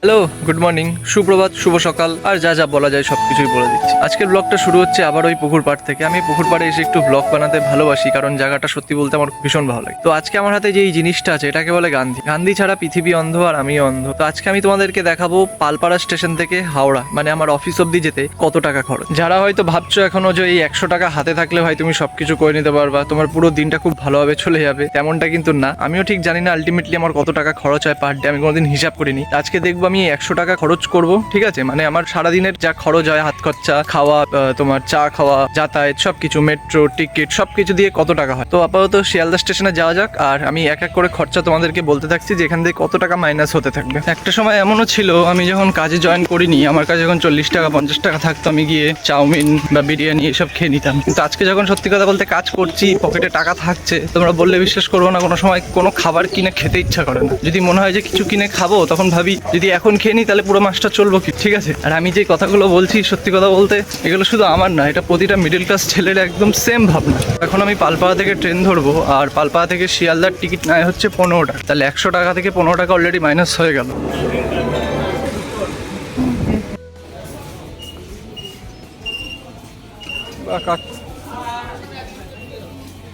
Hello, good morning, সুপ্রভাত, শুভ সকাল আর যা যা বলা যায় সব কিছুই বলে দিচ্ছি। আজকের ব্লগটা শুরু হচ্ছে আবার ওই পুকুর পাড় থেকে। আমি পুকুর পাড়ে এসে একটু ব্লগ বানাতে ভালোবাসি, কারণ জায়গাটা সত্যি বলতে আমার ভীষণ ভালো লাগে। তো আজকে আমার হাতে যে এই জিনিসটা আছে এটাকে বলে গান্ধী। গান্ধী ছাড়া পৃথিবী অন্ধ আর আমিও অন্ধ। তো আজকে আমি তোমাদেরকে দেখাবো পালপাড়া স্টেশন থেকে হাওড়া, মানে আমার অফিস অব্দি যেতে কত টাকা খরচ। যারা হয়তো ভাবছো এখনো যে এই 100 টাকা হাতে থাকলে ভাই তুমি সবকিছু করে নিতে পারবা, তোমার পুরো দিনটা খুব ভালোভাবে চলে যাবে, তেমনটা কিন্তু না। আমিও ঠিক জানি না আলটিমেটলি আমার কত টাকা খরচ হয় পার ডে, আমি কোনোদিন হিসাব করিনি। আজকে দেখবো আমি 100 টাকা খরচ করব, ঠিক আছে? মানে আমার সারাদিনের যা খরচ হয়, হাত খরচা, খাওয়া, তোমার চা খাওয়া, যাতায়াত, সবকিছু, মেট্রো টিকিট, সবকিছু দিয়ে কত টাকা হয়। তো আপাতত শিয়ালদা স্টেশনে যাওয়া যাক, আর আমি এক এক করে খরচা তোমাদেরকে বলতে থাকছি যে এখান থেকে কত টাকা মাইনাস হতে থাকবে। একটা সময় এমনও ছিল, আমি যখন কাজে জয়েন করিনি, আমার কাছে যখন 40 টাকা 50 টাকা থাকতো, আমি গিয়ে চাউমিন বা বিরিয়ানি এসব খেয়ে নিতাম। কিন্তু আজকে যখন সত্যি কথা বলতে কাজ করছি, পকেটে টাকা থাকছে, তোমরা বললে বিশ্বাস করবো না, কোনো সময় কোনো খাবার কিনে খেতে ইচ্ছা করে না। যদি মনে হয় যে কিছু কিনে খাবো, তখন ভাবি যদি এখন খেয়ে নিই তাহলে পুরো মাসটা চলবো কি, ঠিক আছে? আর আমি যে কথাগুলো বলছি, সত্যি কথা বলতে এগুলো শুধু আমার না, এটা প্রতিটা মিডল ক্লাস ছেলের একদম সেম ভাবনা। এখন আমি পালপাড়া থেকে ট্রেন ধরবো, আর পালপাড়া থেকে শিয়ালদার টিকিট নেয় হচ্ছে 15 টাকা। তাহলে 100 টাকা থেকে 15 টাকা অলরেডি মাইনাস হয়ে গেল।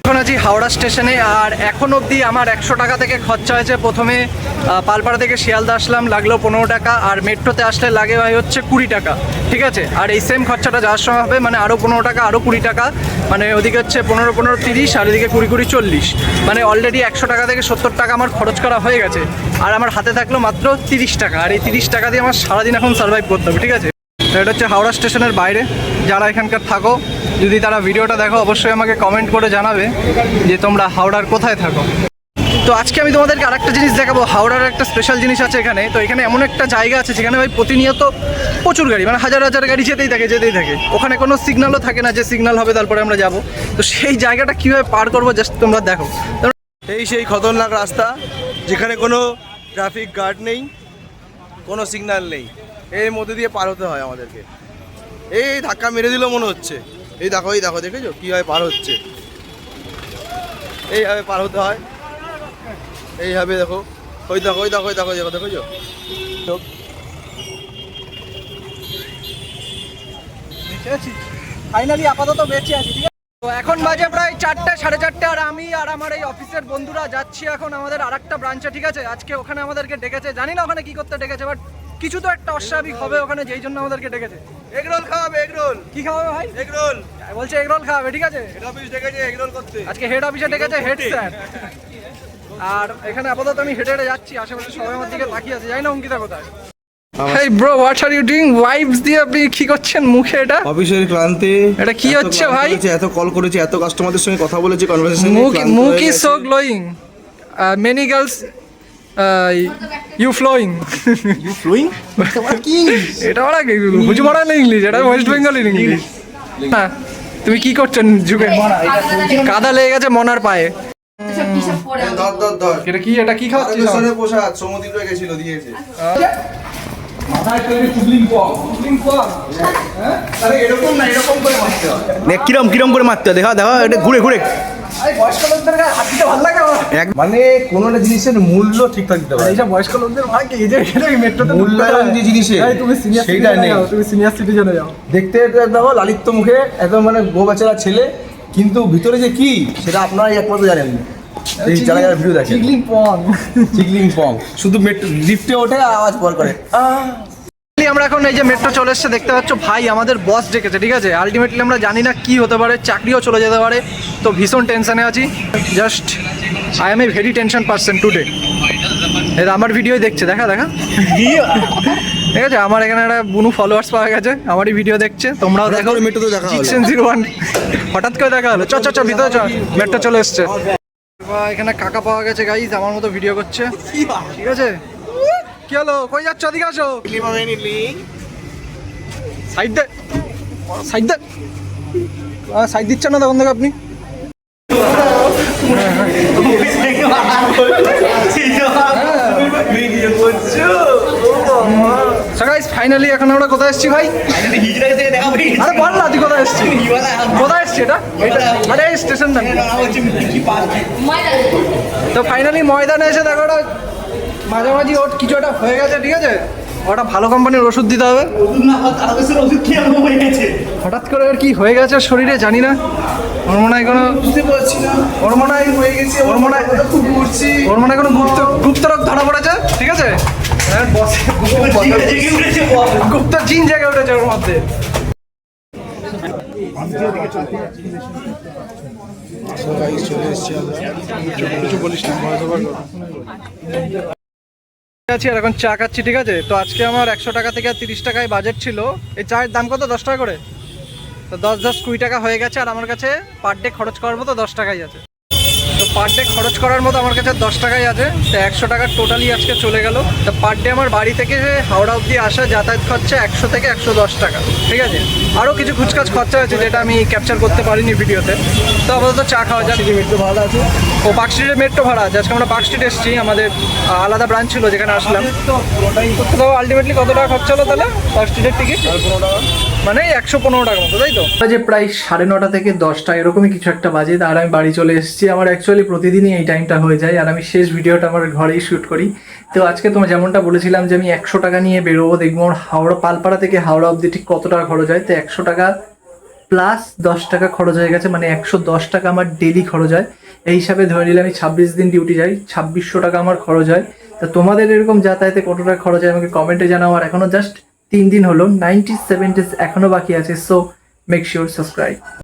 এখন আছি হাওড়া স্টেশনে, আর এখন অবধি আমার 100 টাকা থেকে খরচা হয়েছে। প্রথমে পালপাড়া থেকে শিয়ালদা আসলাম, লাগলো 15 টাকা, আর মেট্রোতে আসলে লাগে হয় হচ্ছে 20 টাকা, ঠিক আছে? আর এই সেম খরচাটা যাওয়ার সময় হবে, মানে আরও 15 টাকা, আরও 20 টাকা, মানে ওদিকে হচ্ছে 15 30, আর এদিকে 20 40, মানে অলরেডি 100 টাকা থেকে 70 টাকা আমার খরচ করা হয়ে গেছে। আর আমার হাতে থাকলো মাত্র 30 টাকা, আর এই 30 টাকা দিয়ে আমার সারাদিন এখন সার্ভাইভ করতে হবে, ঠিক আছে? এটা হচ্ছে হাওড়া স্টেশনের বাইরে। যারা এখানকার থাকো, যদি তারা ভিডিওটা দেখো, অবশ্যই আমাকে কমেন্ট করে জানাবে যে তোমরা হাওড়ার কোথায় থাকো। তো আজকে আমি তোমাদেরকে আরেকটা জিনিস দেখাবো। হাওড়ার একটা স্পেশাল জিনিস আছে এখানে। তো এখানে এমন একটা জায়গা আছে যেখানে ভাই প্রতিনিয়ত প্রচুর গাড়ি, মানে হাজার হাজার গাড়ি যেতেই থাকে। ওখানে কোনো সিগন্যালও থাকে না যে সিগন্যাল হবে তারপরে আমরা যাব। তো সেই জায়গাটা কীভাবে পার করবো জাস্ট তোমরা দেখো। এই সেই খতরনাক রাস্তা যেখানে কোনো ট্রাফিক গার্ড নেই, কোনো সিগন্যাল নেই, এর মধ্যে দিয়ে পার হতে হয় আমাদেরকে। এই ধাক্কা মেরে দিল মনে হচ্ছে। এই দেখো দেখেছো কীভাবে পার হচ্ছে? এইভাবে পার হতে হয়, এইভাবে দেখো, দেখেছো? ফাইনালি আপাতত বেঁচে আছি, ঠিক আছে? তো এখন বাজে প্রায় 4টা 4:30, আর আমি আর আমার এই অফিসের বন্ধুরা যাচ্ছি এখন আমাদের আরেকটা ব্রাঞ্চে, ঠিক আছে? আজকে ওখানে আমাদেরকে ডেকেছে, জানি না ওখানে কি করতে ডেকেছে, বাট কিছু তো একটা অস্বাভাবিক হবে ওখানে, যেই জন্য আমাদেরকে ডেকেছে। এগরোল খাওয়াবে, এগরোল। কি খাওয়াবে ভাই? এগরোল বলছে এগরোল খাওয়াবে, ঠিক আছে? হেড অফিস ডেকেছে এগরোল করতে। আজকে হেড অফিসে ডেকেছে হেড স্যার। আর এখানে আপাতত আমি হেঁটে হেঁটে যাচ্ছি, আশেপাশে সবাই আমার দিকে তাকিয়ে আছে, জানি না অঙ্কিতা কোথায়। Hey bro, what are you doing? Wipes দিয়ে আপনি কি করছেন মুখে? এটা অফিসের ক্লান্তি। এটা কি হচ্ছে ভাই? এত কল করেছি, এত কাস্টমারদের সঙ্গে কথা বলেছি, কনভারসেশন। মুখ is so glowing, many girls you flowing. You flowing কি? এটা ওরা কি হুজুমারা না ইংলিশ, এটা ওয়েস্ট বেঙ্গল ইংলিশ। হ্যাঁ, তুমি কি করছো? যুগে কাদা লেগে গেছে মনার পায়ে। এটা কি? এটা কি খাচ্ছিস? প্রসাদ সমুদ্রে গেছিল, দিয়েছে। কিরম করে মারতে হয়? দেখা এটা ঘুরে মানে কোন একটা জিনিসের মূল্য ঠিকঠাক দিতে হবে। এইসব বয়স্ক লোকদের ভাই কি এই যে মেট্রোতে মূল্যায়ন যে জিনিসের, তুমি সিনিয়র সেইটা নেই। তুমি সিনিয়র সিটিজেনে যাও, দেখতে দেখো লালিত্য মুখে একদম মানে বউ বাচ্চারা ছেলে, কিন্তু ভিতরে যে কি সেটা আপনারাই একমাত্র জানেন। এই যারা ভিডিও দেখেন, চিকলিং পং শুধু লিফটে ওঠে আওয়াজ পর করে। আমরা এখন এই যে মেট্রো চলে এসছে, দেখতে পাচ্ছ ভাই আমাদের বস ডেকেছে, ঠিক আছে? আলটিমেটলি আমরা জানি না কি হতে পারে, চাকরিও চলে যেতে পারে, তো ভীষণ টেনশনে আছি। Just I M a very tension person today. এটা আমার ভিডিওই দেখছে, দেখা ঠিক আছে? আমার এখানে একটা বুনু ফলোয়ার্স পাওয়া গেছে, আমারই ভিডিও দেখছে, তোমরাও দেখো। মেট্রোতে দেখা হলো, 601 হঠাৎ করে দেখা হলো। চ ভিতরে চ, মেট্রো চলে এসছে। এখানে কাকা পাওয়া গেছে গাইজ, আমার মতো ভিডিও করছে, ঠিক আছে? কি হলো, কই যাচ্ছ? ওদিকে আসো। সাইড দিচ্ছেন না তখন থেকে আপনি। ফাইনালি এখন আমরা কোথায় এসছি ভাই? আরে বল না, তুই কোথায় এসছি? কোথায় এসছি এটা? আরে স্টেশন না। তো ফাইনালি ময়দানে এসে দেখো মাঝামাঝি ওর কিছু একটা হয়ে গেছে, ঠিক আছে? ওটা ভালো কোম্পানির ওষুধ দিতে হবে। হঠাৎ করে আর কি হয়ে গেছে ওর শরীরে জানি না, ওর মনে হয় কোনো বুঝতে পারছি না, ওর মনে হয় হয়ে গেছে, ওর মনে হয় খুব ঘুরছি। ওর মনে হয় কোনো গুপ্ত রোগ ধরা পড়েছে, ঠিক আছে? গুপ্ত জিন জেগে উঠেছে ওর মধ্যে। আছি আর এখন চা খাচ্ছি, ঠিক আছে? তো আজকে আমার 100 টাকা থেকে 30 টাকায় বাজেট ছিল। এই চায়ের দাম কত? 10 টাকা করে। তো 10-20 টাকা হয়ে গেছে, আর আমার কাছে পার ডে খরচ করার মতো 10 টাকাই আছে। তো পার ডে খরচ করার মতো আমার কাছে 10 টাকাই আছে। তো 100 টাকা টোটালি আজকে চলে গেল। তো পার ডে আমার বাড়ি থেকে হাওড়া অবধি আসা যাতায়াত খরচা 100 থেকে 110 টাকা, ঠিক আছে? আরও কিছু খুচকাচ খরচা আছে যেটা আমি ক্যাপচার করতে পারিনি ভিডিওতে। তো আপাতত চা খাওয়া যাক। মেট্রো ভাড়া আছে, ও পার্ক স্ট্রিটের মেট্রো ভাড়া আছে। আজকে আমরা পার্ক স্ট্রিট এসেছি, আমাদের আলাদা ব্রাঞ্চ ছিল যেখানে আসলাম। তো আলটিমেটলি কত টাকা খরচা হলো তাহলে পার্ক স্ট্রিটের টিকিট? 15 টাকা, মানে 115 টাকা মতো, তাই তো? যে প্রায় 9:30 থেকে 10টা এরকমই কিছু একটা বাজে, আর আমি বাড়ি চলে এসেছি। আমার অ্যাকচুয়ালি প্রতিদিনই এই টাইমটা হয়ে যায়, আর আমি শেষ ভিডিওটা আমার ঘরেই শ্যুট করি। তো আজকে তোমার যেমনটা বলেছিলাম যে আমি 100 টাকা নিয়ে বেরোবো, দেখবো আমার হাওড়া পালপাড়া থেকে হাওড়া অবধি ঠিক কত টাকা খরচ হয়। তো 100 টাকা প্লাস 10 টাকা খরচ হয়ে গেছে, মানে 110 টাকা আমার ডেলি খরচ হয়। এই হিসাবে ধরে নিলে আমি 26 দিন ডিউটি যাই, 2600 টাকা আমার খরচ হয়। তা তোমাদের এরকম যাতায়াতে কত টাকা খরচ হয় আমাকে কমেন্টে জানাও। আর এখনো জাস্ট 3 দিন হলো, 97 ডেজ এখনো বাকি আছে। So make sure subscribe.